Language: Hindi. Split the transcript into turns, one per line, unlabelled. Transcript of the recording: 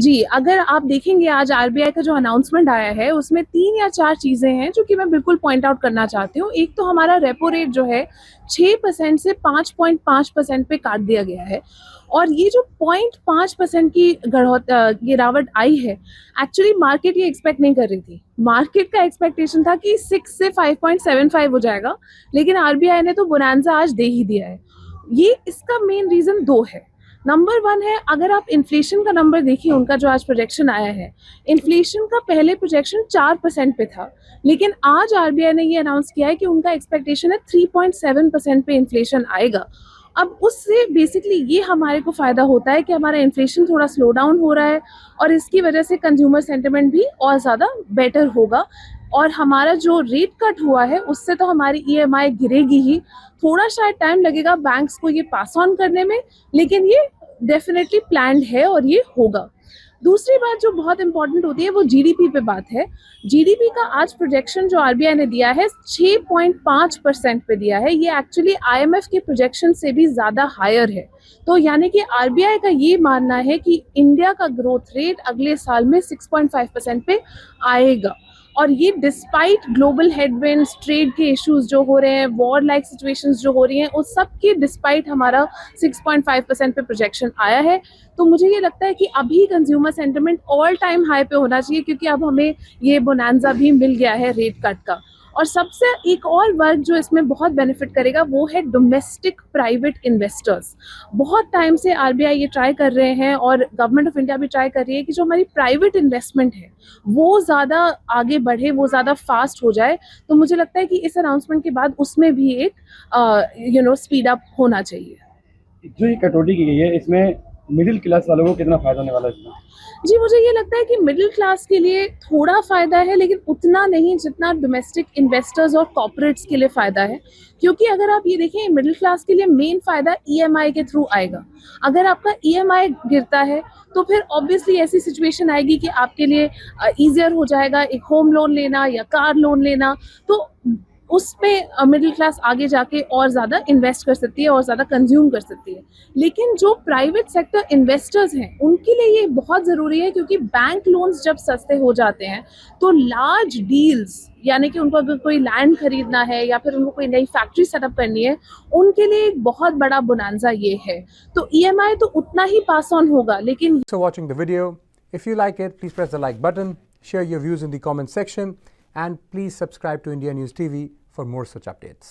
जी, अगर आप देखेंगे आज आरबीआई का जो अनाउंसमेंट आया है, उसमें 3 या 4 चीज़ें हैं जो कि मैं बिल्कुल पॉइंट आउट करना चाहती हूँ। एक तो हमारा रेपो रेट जो है 6% से 5.5% पे काट दिया गया है और ये जो 0.5% की गिरावट आई है, एक्चुअली मार्केट ये एक्सपेक्ट नहीं कर रही थी। मार्केट का एक्सपेक्टेशन था कि 6 से 5.75 हो जाएगा, लेकिन आरबीआई ने तो बोनांजा आज दे ही दिया है। ये इसका मेन रीज़न 2 है। नंबर 1 है, अगर आप इन्फ्लेशन का नंबर देखिए, उनका जो आज प्रोजेक्शन आया है, इन्फ्लेशन का पहले प्रोजेक्शन 4% पे था, लेकिन आज आरबीआई ने ये अनाउंस किया है कि उनका एक्सपेक्टेशन है 3.7% पे इन्फ्लेशन आएगा। अब उससे बेसिकली ये हमारे को फ़ायदा होता है कि हमारा इन्फ्लेशन थोड़ा स्लो डाउन हो रहा है और इसकी वजह से कंज्यूमर सेंटिमेंट भी और ज़्यादा बेटर होगा और हमारा जो रेट कट हुआ है उससे तो हमारी ईएमआई गिरेगी ही। थोड़ा शायद टाइम लगेगा बैंक्स को ये पास ऑन करने में, लेकिन ये डेफिनेटली प्लान्ड है और ये होगा। दूसरी बात जो बहुत इंपॉर्टेंट होती है वो जीडीपी पे बात है। जीडीपी का आज प्रोजेक्शन जो आरबीआई ने दिया है 6.5% पे दिया है। ये एक्चुअली आईएमएफ के प्रोजेक्शन से भी ज़्यादा हायर है। तो यानी कि आरबीआई का ये मानना है कि इंडिया का ग्रोथ रेट अगले साल में 6.5% पे आएगा और ये डिस्पाइट ग्लोबल हेडविंड्स, ट्रेड के इश्यूज जो हो रहे हैं, वॉर लाइक सिचुएशंस जो हो रही हैं, उस सब के डिस्पाइट हमारा 6.5% पे प्रोजेक्शन आया है। तो मुझे ये लगता है कि अभी consumer sentiment all time high पे होना चाहिए क्योंकि अब हमें ये बोनांजा भी मिल गया है रेट कट का। और सबसे एक और वर्ग जो इसमें बहुत बेनिफिट करेगा वो है डोमेस्टिक प्राइवेट इन्वेस्टर्स। बहुत टाइम से आरबीआई ये ट्राई कर रहे हैं और गवर्नमेंट ऑफ इंडिया भी ट्राई कर रही है कि जो हमारी प्राइवेट इन्वेस्टमेंट है वो ज़्यादा आगे बढ़े, वो ज़्यादा फास्ट हो जाए। तो मुझे लगता है कि इस अनाउंसमेंट के बाद उसमें भी एक स्पीड अप होना चाहिए।
जो ये कटौती की गई है, इसमें मिडिल क्लास वालों को कितना फायदा होने वाला है इसमें?
जी, मुझे ये लगता है कि मिडिल क्लास के लिए थोड़ा फ़ायदा है, लेकिन उतना नहीं जितना डोमेस्टिक इन्वेस्टर्स और कॉर्पोरेट्स के लिए फ़ायदा है। क्योंकि अगर आप ये देखें, मिडिल क्लास के लिए मेन फ़ायदा ईएमआई के थ्रू आएगा। अगर आपका ईएमआई गिरता है, तो फिर ऑब्वियसली ऐसी सिचुएशन आएगी कि आपके लिए ईज़ियर हो जाएगा एक होम लोन लेना या कार लोन लेना। तो उसमें मिडिल क्लास आगे जाके और ज़्यादा इन्वेस्ट कर सकती है और ज़्यादा कंज्यूम कर सकती है। लेकिन जो प्राइवेट सेक्टर इन्वेस्टर्स हैं, उनके लिए ये बहुत ज़रूरी है क्योंकि बैंक लोन्स जब सस्ते हो जाते हैं, तो लार्ज डील्स, यानी कि उनको अगर कोई लैंड खरीदना है या फिर उनको कोई नई फैक्ट्री सेटअप करनी है, उनके लिए एक बहुत बड़ा बोनांजा ये है। तो ईएमआई तो उतना ही पास ऑन होगा, लेकिन
So watching the video. If you like it, please press the like button, share your views in the comment section, and please subscribe to India News TV for more such updates.